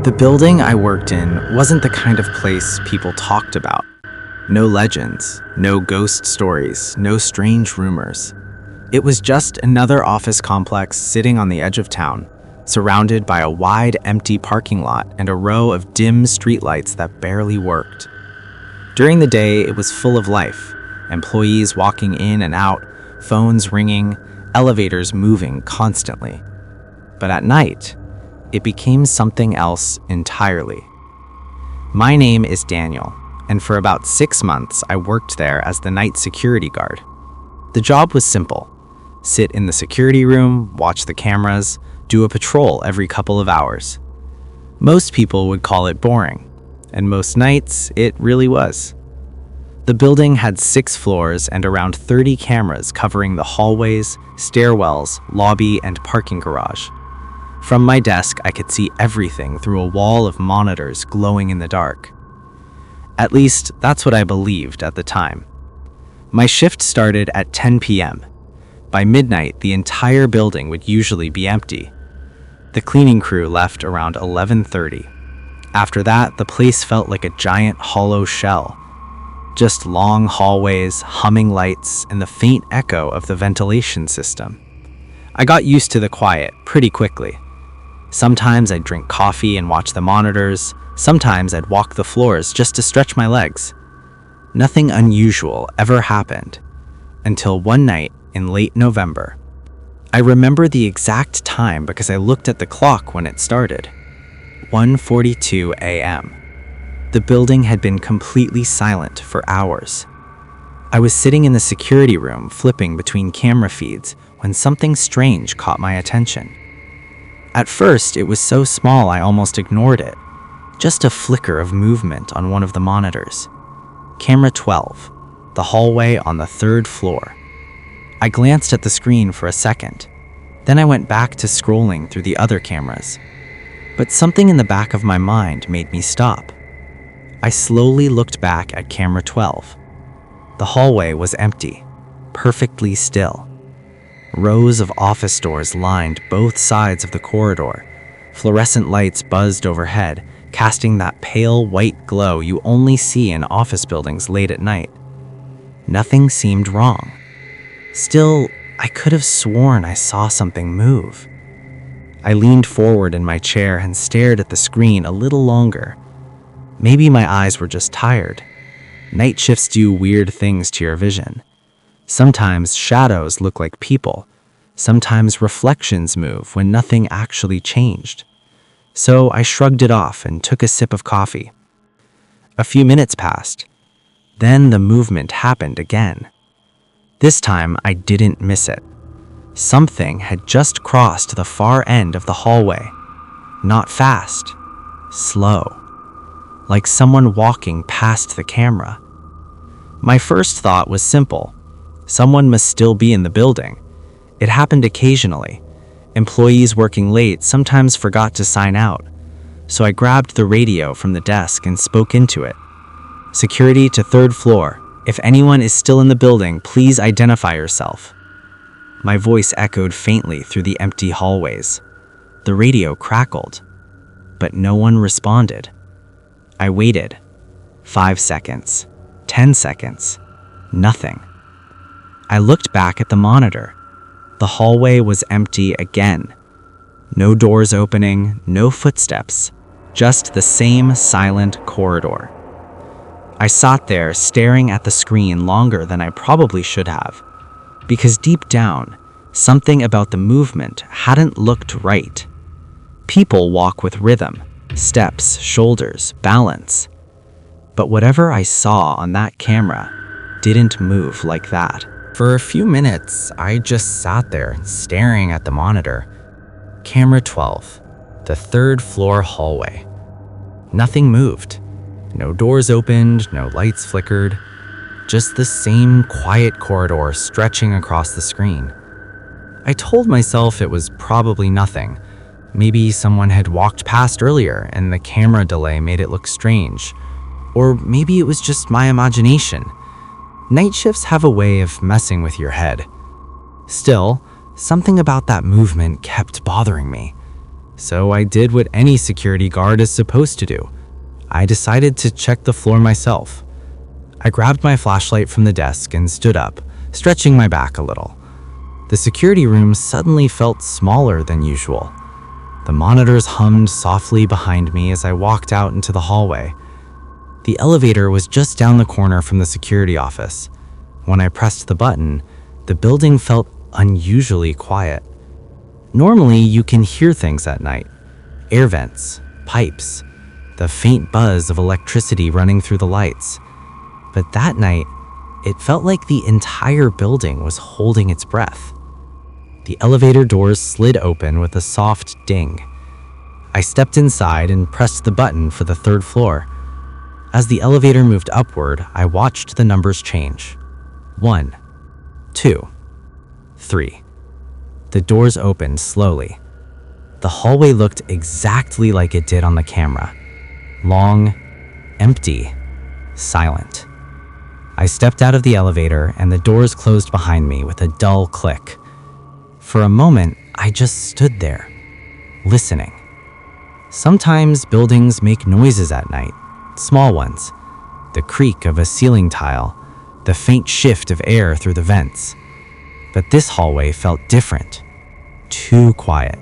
The building I worked in wasn't the kind of place people talked about. No legends, no ghost stories, no strange rumors. It was just another office complex sitting on the edge of town, surrounded by a wide, empty parking lot and a row of dim streetlights that barely worked. During the day, it was full of life, employees walking in and out, phones ringing, elevators moving constantly. But at night, it became something else entirely. My name is Daniel, and for about 6 months, I worked there as the night security guard. The job was simple: sit in the security room, watch the cameras, do a patrol every couple of hours. Most people would call it boring, and most nights it really was. The building had 6 floors and around 30 cameras covering the hallways, stairwells, lobby, and parking garage. From my desk, I could see everything through a wall of monitors glowing in the dark. At least, that's what I believed at the time. My shift started at 10 p.m. By midnight, the entire building would usually be empty. The cleaning crew left around 11:30. After that, the place felt like a giant hollow shell. Just long hallways, humming lights, and the faint echo of the ventilation system. I got used to the quiet pretty quickly. Sometimes I'd drink coffee and watch the monitors. Sometimes I'd walk the floors just to stretch my legs. Nothing unusual ever happened until one night in late November. I remember the exact time because I looked at the clock when it started. 1:42 a.m. The building had been completely silent for hours. I was sitting in the security room flipping between camera feeds when something strange caught my attention. At first, it was so small I almost ignored it. Just a flicker of movement on one of the monitors. Camera 12, the hallway on the 3rd floor. I glanced at the screen for a second. Then I went back to scrolling through the other cameras. But something in the back of my mind made me stop. I slowly looked back at camera 12. The hallway was empty, perfectly still. Rows of office doors lined both sides of the corridor. Fluorescent lights buzzed overhead, casting that pale white glow you only see in office buildings late at night. Nothing seemed wrong. Still, I could have sworn I saw something move. I leaned forward in my chair and stared at the screen a little longer. Maybe my eyes were just tired. Night shifts do weird things to your vision. Sometimes shadows look like people. Sometimes reflections move when nothing actually changed. So I shrugged it off and took a sip of coffee. A few minutes passed. Then the movement happened again. This time I didn't miss it. Something had just crossed the far end of the hallway. Not fast, slow, like someone walking past the camera. My first thought was simple. Someone must still be in the building. It happened occasionally. Employees working late sometimes forgot to sign out. So I grabbed the radio from the desk and spoke into it. Security to 3rd floor. If anyone is still in the building, please identify yourself. My voice echoed faintly through the empty hallways. The radio crackled, but no one responded. I waited. 5 seconds. 10 seconds. Nothing. I looked back at the monitor. The hallway was empty again. No doors opening, no footsteps, just the same silent corridor. I sat there staring at the screen longer than I probably should have, because deep down, something about the movement hadn't looked right. People walk with rhythm, steps, shoulders, balance. But whatever I saw on that camera didn't move like that. For a few minutes, I just sat there staring at the monitor. Camera 12, the 3rd floor hallway. Nothing moved. No doors opened, no lights flickered. Just the same quiet corridor stretching across the screen. I told myself it was probably nothing. Maybe someone had walked past earlier and the camera delay made it look strange. Or maybe it was just my imagination. Night shifts have a way of messing with your head. Still, something about that movement kept bothering me. So I did what any security guard is supposed to do. I decided to check the floor myself. I grabbed my flashlight from the desk and stood up, stretching my back a little. The security room suddenly felt smaller than usual. The monitors hummed softly behind me as I walked out into the hallway. The elevator was just down the corner from the security office. When I pressed the button, the building felt unusually quiet. Normally, you can hear things at night. Air vents, pipes, the faint buzz of electricity running through the lights. But that night, it felt like the entire building was holding its breath. The elevator doors slid open with a soft ding. I stepped inside and pressed the button for the third floor. As the elevator moved upward, I watched the numbers change. 1, 2, 3. The doors opened slowly. The hallway looked exactly like it did on the camera. Long, empty, silent. I stepped out of the elevator and the doors closed behind me with a dull click. For a moment, I just stood there, listening. Sometimes buildings make noises at night, small ones. The creak of a ceiling tile, the faint shift of air through the vents. But this hallway felt different, too quiet.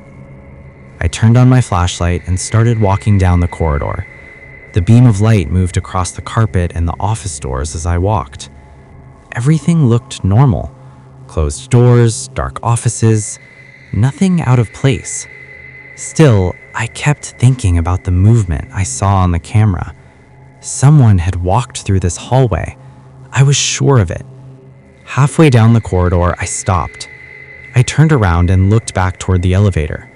I turned on my flashlight and started walking down the corridor. The beam of light moved across the carpet and the office doors as I walked. Everything looked normal. Closed doors, dark offices, nothing out of place. Still, I kept thinking about the movement I saw on the camera. Someone had walked through this hallway. I was sure of it. Halfway down the corridor, I stopped. I turned around and looked back toward the elevator.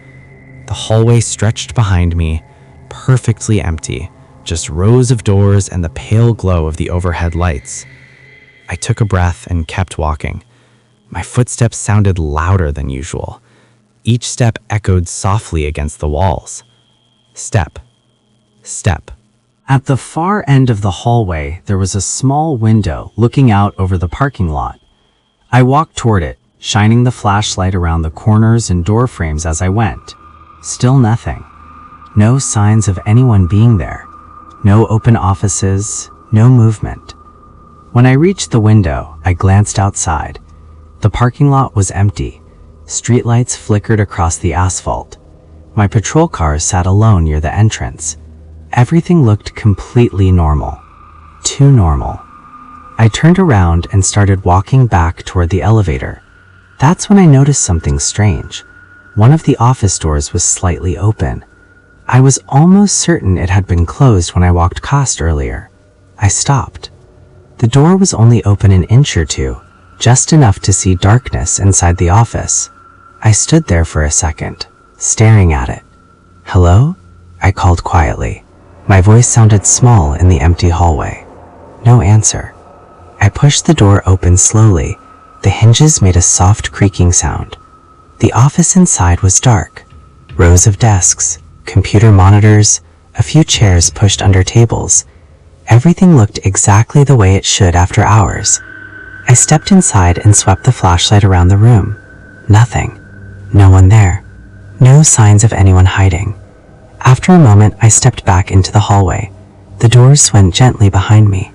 The hallway stretched behind me, perfectly empty, just rows of doors and the pale glow of the overhead lights. I took a breath and kept walking. My footsteps sounded louder than usual. Each step echoed softly against the walls. Step, step. At the far end of the hallway, there was a small window looking out over the parking lot. I walked toward it, shining the flashlight around the corners and door frames as I went. Still nothing. No signs of anyone being there. No open offices, no movement. When I reached the window, I glanced outside. The parking lot was empty. Streetlights flickered across the asphalt. My patrol car sat alone near the entrance. Everything looked completely normal. Too normal. I turned around and started walking back toward the elevator. That's when I noticed something strange. One of the office doors was slightly open. I was almost certain it had been closed when I walked past earlier. I stopped. The door was only open an inch or two, just enough to see darkness inside the office. I stood there for a second, staring at it. "Hello?" I called quietly. My voice sounded small in the empty hallway. No answer. I pushed the door open slowly. The hinges made a soft creaking sound. The office inside was dark. Rows of desks, computer monitors, a few chairs pushed under tables. Everything looked exactly the way it should after hours. I stepped inside and swept the flashlight around the room. Nothing. No one there. No signs of anyone hiding. After a moment, I stepped back into the hallway. The doors went gently behind me.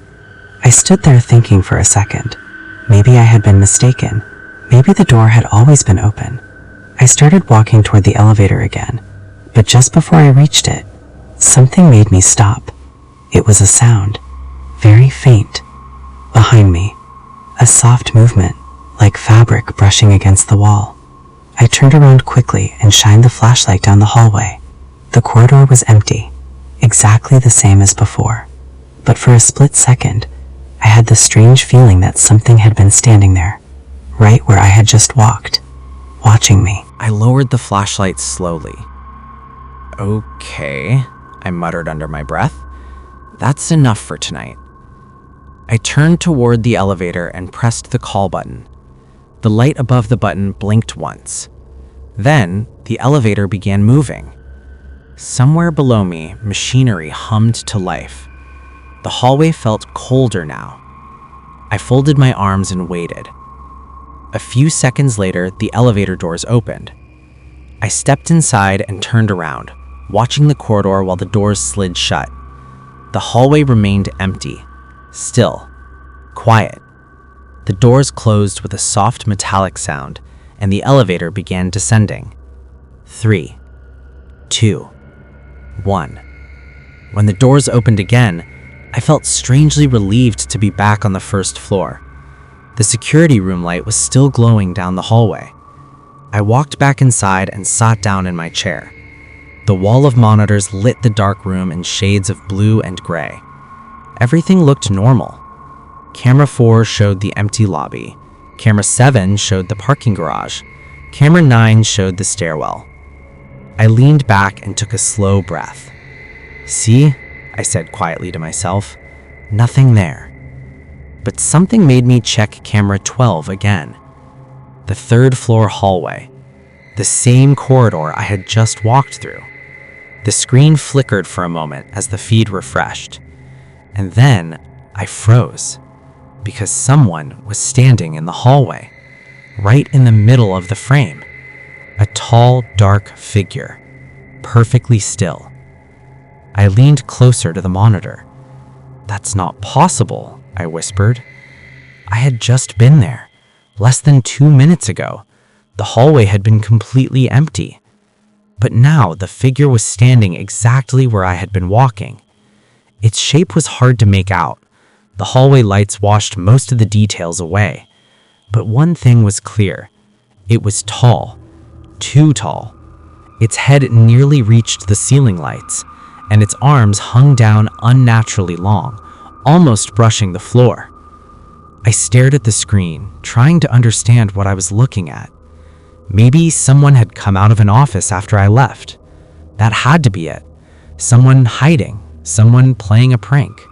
I stood there thinking for a second. Maybe I had been mistaken. Maybe the door had always been open. I started walking toward the elevator again, but just before I reached it, something made me stop. It was a sound, very faint, behind me. A soft movement, like fabric brushing against the wall. I turned around quickly and shined the flashlight down the hallway. The corridor was empty, exactly the same as before. But for a split second, I had the strange feeling that something had been standing there, right where I had just walked, watching me. I lowered the flashlight slowly. "Okay," I muttered under my breath. "That's enough for tonight." I turned toward the elevator and pressed the call button. The light above the button blinked once. Then, the elevator began moving. Somewhere below me, machinery hummed to life. The hallway felt colder now. I folded my arms and waited. A few seconds later, the elevator doors opened. I stepped inside and turned around, watching the corridor while the doors slid shut. The hallway remained empty, still, quiet. The doors closed with a soft metallic sound, and the elevator began descending. 3, 2, 1. When the doors opened again, I felt strangely relieved to be back on the first floor. The security room light was still glowing down the hallway. I walked back inside and sat down in my chair. The wall of monitors lit the dark room in shades of blue and gray. Everything looked normal. Camera 4 showed the empty lobby. Camera 7 showed the parking garage. Camera 9 showed the stairwell. I leaned back and took a slow breath. "See?" I said quietly to myself. "Nothing there." But something made me check camera 12 again. The third floor hallway. The same corridor I had just walked through. The screen flickered for a moment as the feed refreshed. And then I froze, because someone was standing in the hallway, right in the middle of the frame. A tall, dark figure, perfectly still. I leaned closer to the monitor. "That's not possible," I whispered. I had just been there, less than 2 minutes ago. The hallway had been completely empty. But now the figure was standing exactly where I had been walking. Its shape was hard to make out. The hallway lights washed most of the details away. But one thing was clear. It was tall. Too tall. Its head nearly reached the ceiling lights, and its arms hung down unnaturally long, almost brushing the floor. I stared at the screen, trying to understand what I was looking at. Maybe someone had come out of an office after I left. That had to be it. Someone hiding, someone playing a prank.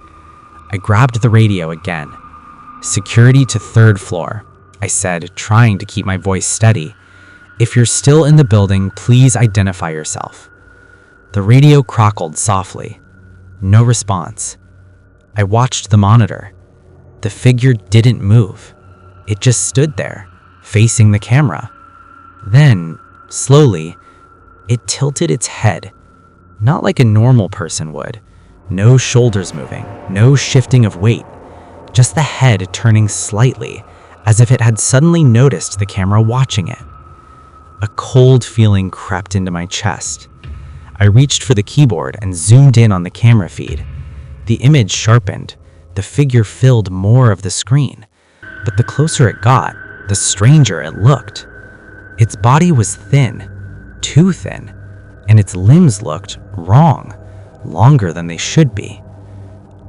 I grabbed the radio again. "Security to third floor," I said, trying to keep my voice steady. "If you're still in the building, please identify yourself." The radio crackled softly. No response. I watched the monitor. The figure didn't move. It just stood there, facing the camera. Then, slowly, it tilted its head, not like a normal person would. No shoulders moving, no shifting of weight, just the head turning slightly, as if it had suddenly noticed the camera watching it. A cold feeling crept into my chest. I reached for the keyboard and zoomed in on the camera feed. The image sharpened. The figure filled more of the screen. But the closer it got, the stranger it looked. Its body was thin, too thin, and its limbs looked wrong, longer than they should be.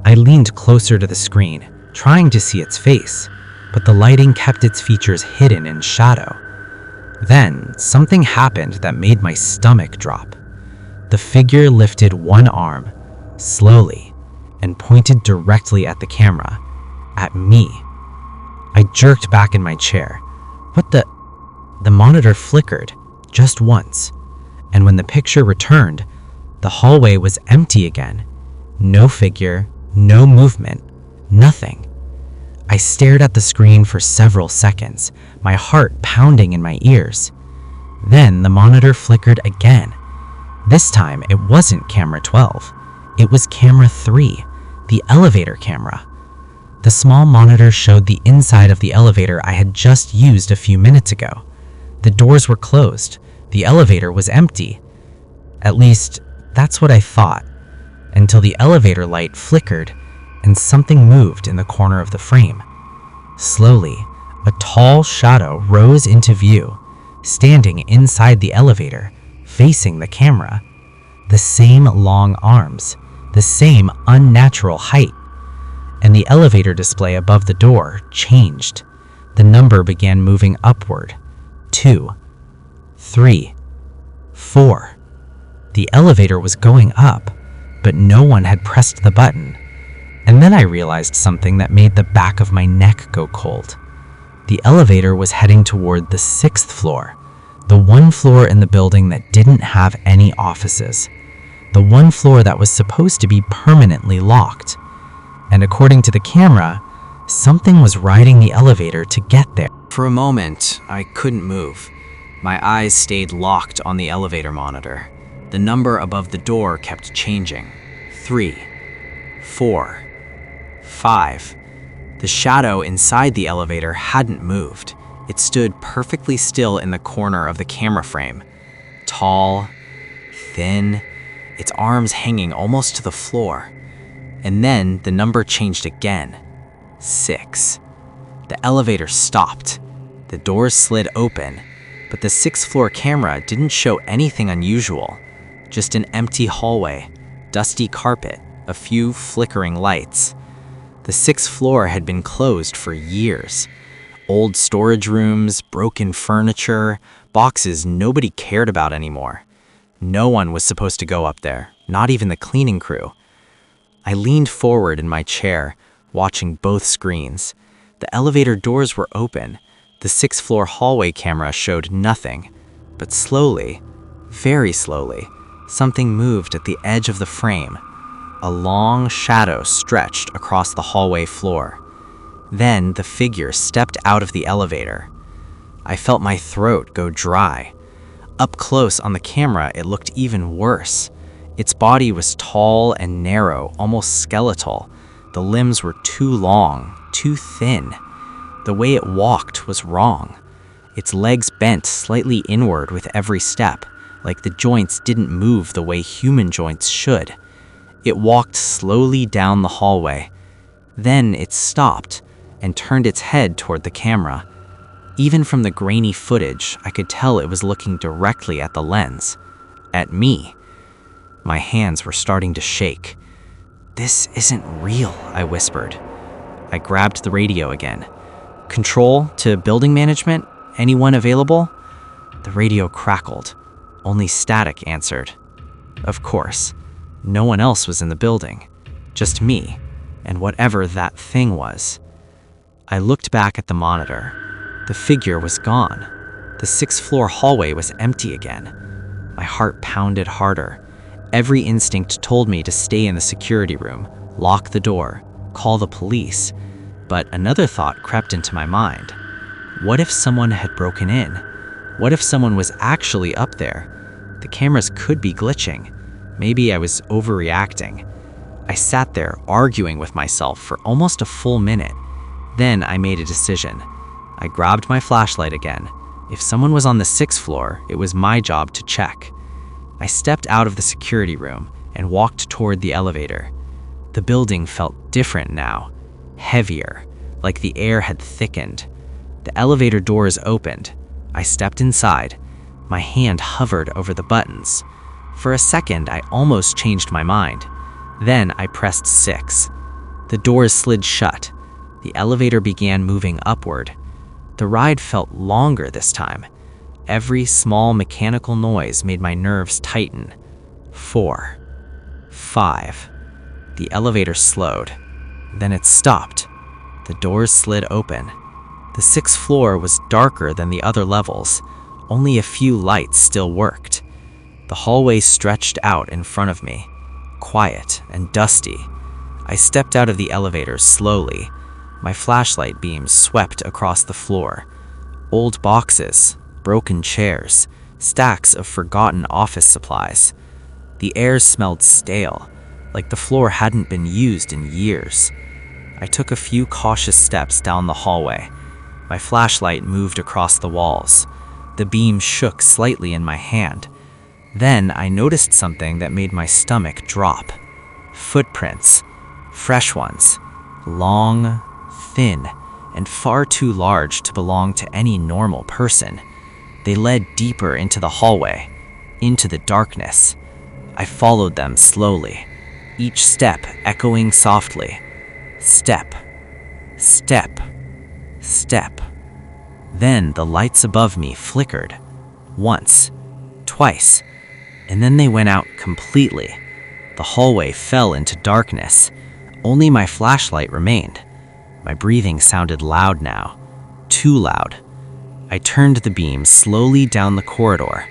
I leaned closer to the screen, trying to see its face, but the lighting kept its features hidden in shadow. Then, something happened that made my stomach drop. The figure lifted one arm, slowly, and pointed directly at the camera, at me. I jerked back in my chair. What the? The monitor flickered, just once, and when the picture returned, the hallway was empty again. No figure, no movement, nothing. I stared at the screen for several seconds, my heart pounding in my ears. Then the monitor flickered again. This time it wasn't camera 12. It was camera 3, the elevator camera. The small monitor showed the inside of the elevator I had just used a few minutes ago. The doors were closed. The elevator was empty. At least, that's what I thought, until the elevator light flickered and something moved in the corner of the frame. Slowly, a tall shadow rose into view, standing inside the elevator, facing the camera. The same long arms, the same unnatural height. And the elevator display above the door changed. The number began moving upward. 2, 3, 4. The elevator was going up, but no one had pressed the button. And then I realized something that made the back of my neck go cold. The elevator was heading toward the 6th floor, the one floor in the building that didn't have any offices, the one floor that was supposed to be permanently locked. And according to the camera, something was riding the elevator to get there. For a moment, I couldn't move. My eyes stayed locked on the elevator monitor. The number above the door kept changing. 3, 4, 5. The shadow inside the elevator hadn't moved. It stood perfectly still in the corner of the camera frame. Tall, thin, its arms hanging almost to the floor. And then the number changed again. 6. The elevator stopped. The doors slid open, but the 6th floor camera didn't show anything unusual. Just an empty hallway, dusty carpet, a few flickering lights. The 6th floor had been closed for years. Old storage rooms, broken furniture, boxes nobody cared about anymore. No one was supposed to go up there, not even the cleaning crew. I leaned forward in my chair, watching both screens. The elevator doors were open. The 6th floor hallway camera showed nothing. But slowly, very slowly, something moved at the edge of the frame. A long shadow stretched across the hallway floor. Then the figure stepped out of the elevator. I felt my throat go dry. Up close on the camera, it looked even worse. Its body was tall and narrow, almost skeletal. The limbs were too long, too thin. The way it walked was wrong. Its legs bent slightly inward with every step, like the joints didn't move the way human joints should. It walked slowly down the hallway. Then it stopped and turned its head toward the camera. Even from the grainy footage, I could tell it was looking directly at the lens. At me. My hands were starting to shake. "This isn't real," I whispered. I grabbed the radio again. "Control to building management? Anyone available?" The radio crackled. Only static answered. Of course. No one else was in the building. Just me, and whatever that thing was. I looked back at the monitor. The figure was gone. The 6th floor hallway was empty again. My heart pounded harder. Every instinct told me to stay in the security room, lock the door, call the police. But another thought crept into my mind. What if someone had broken in? What if someone was actually up there? The cameras could be glitching. Maybe I was overreacting. I sat there arguing with myself for almost a full minute. Then I made a decision. I grabbed my flashlight again. If someone was on the 6th floor, it was my job to check. I stepped out of the security room and walked toward the elevator. The building felt different now, heavier, like the air had thickened. The elevator doors opened. I stepped inside. My hand hovered over the buttons. For a second, I almost changed my mind. Then I pressed 6. The doors slid shut. The elevator began moving upward. The ride felt longer this time. Every small mechanical noise made my nerves tighten. 4, 5. The elevator slowed. Then it stopped. The doors slid open. The 6th floor was darker than the other levels. Only a few lights still worked. The hallway stretched out in front of me, quiet and dusty. I stepped out of the elevator slowly. My flashlight beams swept across the floor. Old boxes, broken chairs, stacks of forgotten office supplies. The air smelled stale, like the floor hadn't been used in years. I took a few cautious steps down the hallway. My flashlight moved across the walls. The beam shook slightly in my hand. Then I noticed something that made my stomach drop. Footprints. Fresh ones. Long, thin, and far too large to belong to any normal person. They led deeper into the hallway, into the darkness. I followed them slowly, each step echoing softly. Step, step, step. Then the lights above me flickered. Once, twice, and then they went out completely. The hallway fell into darkness. Only my flashlight remained. My breathing sounded loud now, too loud. I turned the beam slowly down the corridor.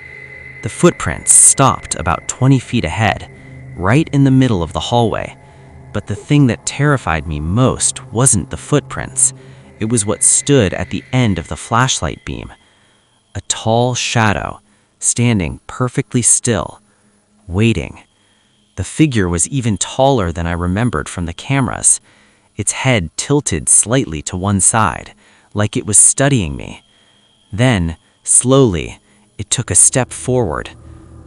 The footprints stopped about 20 feet ahead, right in the middle of the hallway. But the thing that terrified me most wasn't the footprints. It was what stood at the end of the flashlight beam. A tall shadow, standing perfectly still, waiting. The figure was even taller than I remembered from the cameras, its head tilted slightly to one side, like it was studying me. Then, slowly, it took a step forward.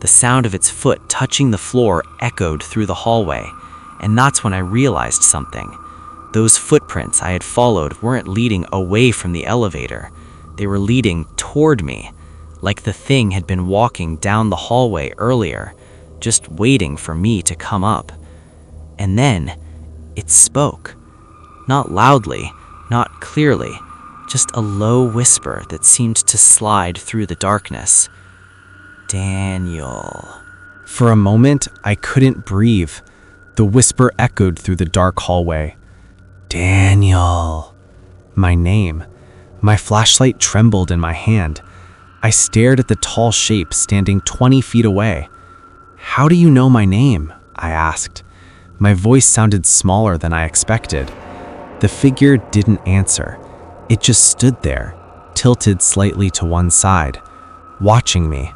The sound of its foot touching the floor echoed through the hallway, and that's when I realized something. Those footprints I had followed weren't leading away from the elevator. They were leading toward me, like the thing had been walking down the hallway earlier, just waiting for me to come up. And then, it spoke. Not loudly, not clearly, just a low whisper that seemed to slide through the darkness. Daniel. For a moment, I couldn't breathe. The whisper echoed through the dark hallway. Daniel. My name. My flashlight trembled in my hand. I stared at the tall shape standing 20 feet away. How do you know my name? I asked. My voice sounded smaller than I expected. The figure didn't answer. It just stood there, tilted slightly to one side, watching me.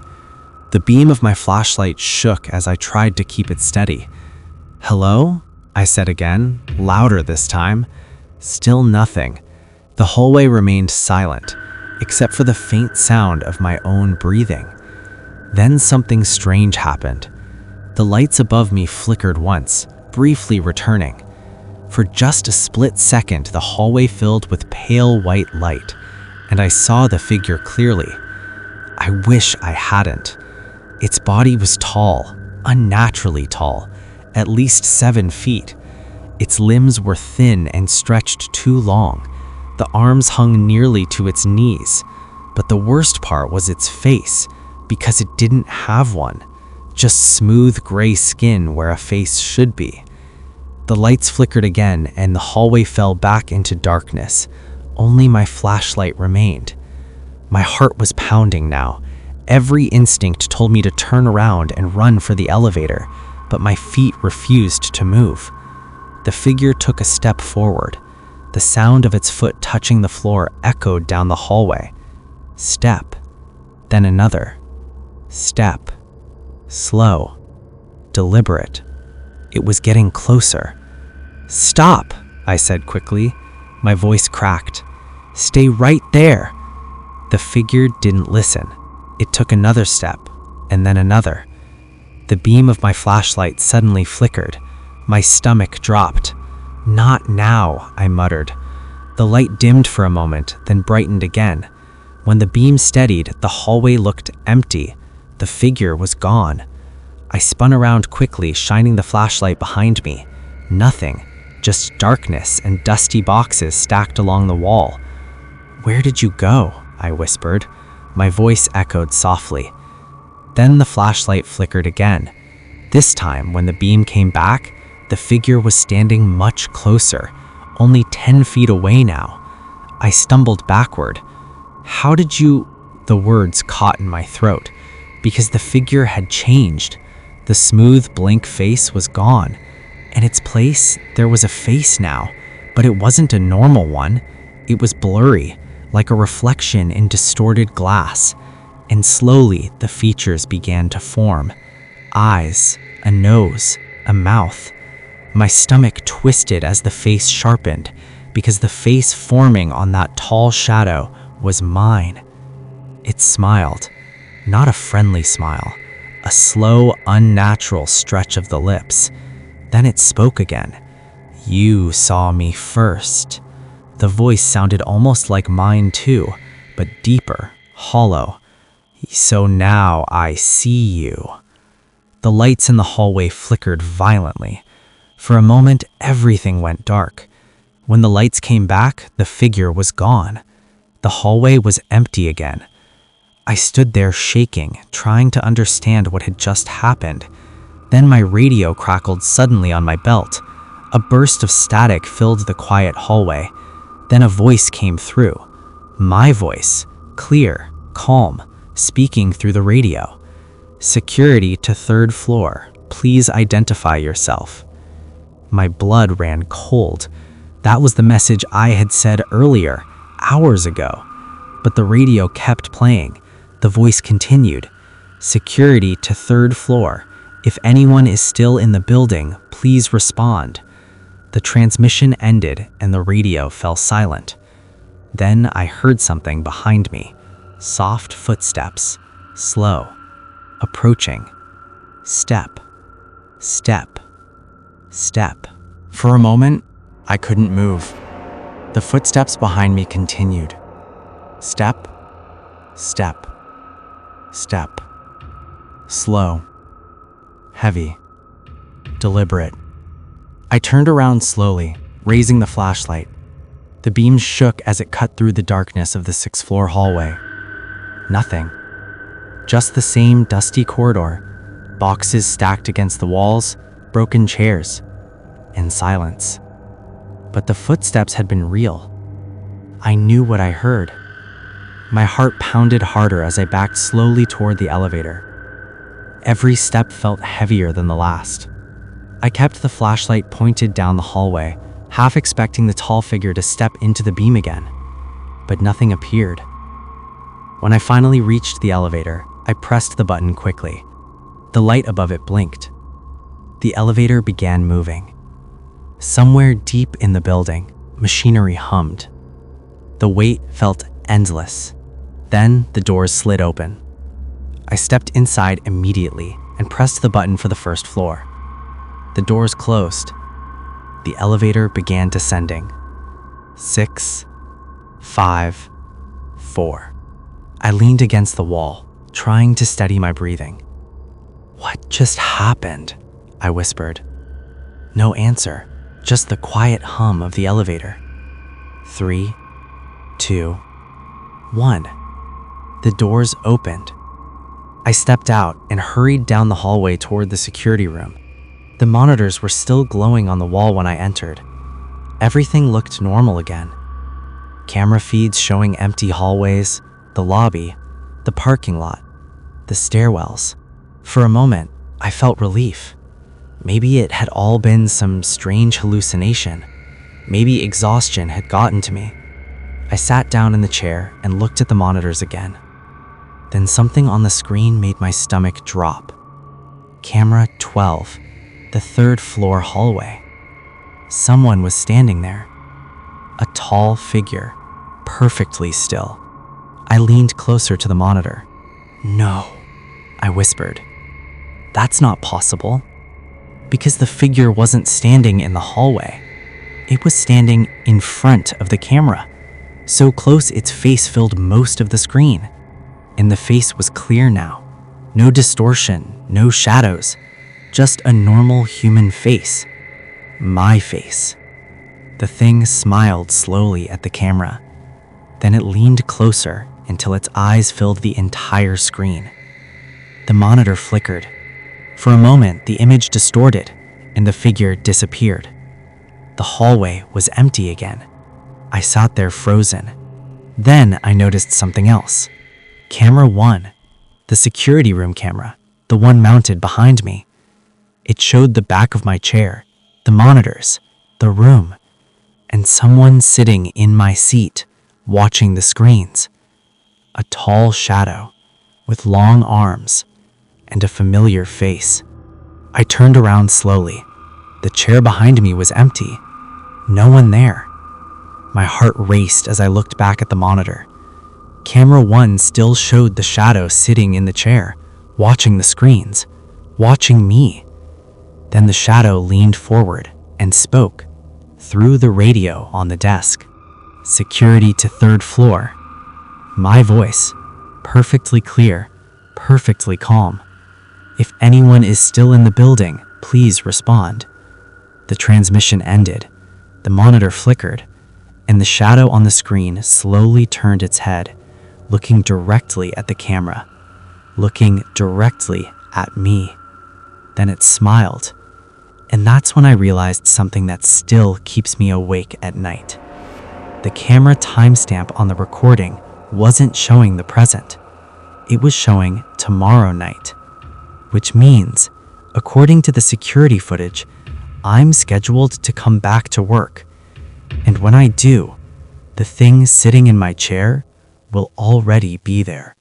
The beam of my flashlight shook as I tried to keep it steady. Hello? I said again, louder this time. Still nothing. The hallway remained silent, except for the faint sound of my own breathing. Then something strange happened. The lights above me flickered once, briefly returning. For just a split second, the hallway filled with pale white light, and I saw the figure clearly. I wish I hadn't. Its body was tall, unnaturally tall, at least 7 feet. Its limbs were thin and stretched too long. The arms hung nearly to its knees. But the worst part was its face, because it didn't have one. Just smooth gray skin where a face should be. The lights flickered again, and the hallway fell back into darkness. Only my flashlight remained. My heart was pounding now. Every instinct told me to turn around and run for the elevator, but my feet refused to move. The figure took a step forward. The sound of its foot touching the floor echoed down the hallway. Step, then another. Step. Slow. Deliberate. It was getting closer. Stop, I said quickly. My voice cracked. Stay right there. The figure didn't listen. It took another step, and then another. The beam of my flashlight suddenly flickered. My stomach dropped. Not now, I muttered. The light dimmed for a moment, then brightened again. When the beam steadied, the hallway looked empty. The figure was gone. I spun around quickly, shining the flashlight behind me. Nothing, just darkness and dusty boxes stacked along the wall. Where did you go? I whispered. My voice echoed softly. Then the flashlight flickered again. This time, when the beam came back, the figure was standing much closer, only 10 feet away now. I stumbled backward. How did you... The words caught in my throat, because the figure had changed. The smooth, blank face was gone. In its place, there was a face now, but it wasn't a normal one. It was blurry, like a reflection in distorted glass. And slowly, the features began to form. Eyes, a nose, a mouth. My stomach twisted as the face sharpened, because the face forming on that tall shadow was mine. It smiled, not a friendly smile, a slow, unnatural stretch of the lips. Then it spoke again. You saw me first. The voice sounded almost like mine too, but deeper, hollow. So now I see you. The lights in the hallway flickered violently. For a moment, everything went dark. When the lights came back, the figure was gone. The hallway was empty again. I stood there shaking, trying to understand what had just happened. Then my radio crackled suddenly on my belt. A burst of static filled the quiet hallway. Then a voice came through. My voice, clear, calm, speaking through the radio. Security to 3rd floor. Please identify yourself. My blood ran cold. That was the message I had said earlier, hours ago. But the radio kept playing. The voice continued, "Security to third floor. If anyone is still in the building, please respond." The transmission ended and the radio fell silent. Then I heard something behind me. Soft footsteps, slow, approaching. Step, step, step. For a moment, I couldn't move. The footsteps behind me continued. Step, step, step. Slow, heavy, deliberate. I turned around slowly, raising the flashlight. The beam shook as it cut through the darkness of the sixth-floor hallway. Nothing. Just the same dusty corridor, boxes stacked against the walls, broken chairs, and silence. But the footsteps had been real. I knew what I heard. My heart pounded harder as I backed slowly toward the elevator. Every step felt heavier than the last. I kept the flashlight pointed down the hallway, half expecting the tall figure to step into the beam again. But nothing appeared. When I finally reached the elevator, I pressed the button quickly. The light above it blinked. The elevator began moving. Somewhere deep in the building, machinery hummed. The wait felt endless. Then the doors slid open. I stepped inside immediately and pressed the button for the first floor. The doors closed. The elevator began descending. 6, 5, 4. I leaned against the wall, trying to steady my breathing. "What just happened?" I whispered. No answer, just the quiet hum of the elevator. 3, 2, 1. The doors opened. I stepped out and hurried down the hallway toward the security room. The monitors were still glowing on the wall when I entered. Everything looked normal again. Camera feeds showing empty hallways, the lobby, the parking lot, the stairwells. For a moment, I felt relief. Maybe it had all been some strange hallucination. Maybe exhaustion had gotten to me. I sat down in the chair and looked at the monitors again. Then something on the screen made my stomach drop. Camera 12, the third floor hallway. Someone was standing there. A tall figure, perfectly still. I leaned closer to the monitor. "No," I whispered. "That's not possible." Because the figure wasn't standing in the hallway. It was standing in front of the camera, so close its face filled most of the screen. And the face was clear now. No distortion, no shadows, just a normal human face. My face. The thing smiled slowly at the camera. Then it leaned closer until its eyes filled the entire screen. The monitor flickered. For a moment, the image distorted, and the figure disappeared. The hallway was empty again. I sat there frozen. Then I noticed something else. Camera 1, the security room camera, the one mounted behind me. It showed the back of my chair, the monitors, the room, and someone sitting in my seat, watching the screens. A tall shadow, with long arms, and a familiar face. I turned around slowly. The chair behind me was empty. No one there. My heart raced as I looked back at the monitor. Camera 1 still showed the shadow sitting in the chair, watching the screens, watching me. Then the shadow leaned forward and spoke, through the radio on the desk. "Security to third floor." My voice, perfectly clear, perfectly calm. "If anyone is still in the building, please respond." The transmission ended, the monitor flickered, and the shadow on the screen slowly turned its head, looking directly at the camera, looking directly at me. Then it smiled, and that's when I realized something that still keeps me awake at night. The camera timestamp on the recording wasn't showing the present. It was showing tomorrow night, which means, according to the security footage, I'm scheduled to come back to work. And when I do, the thing sitting in my chair will already be there.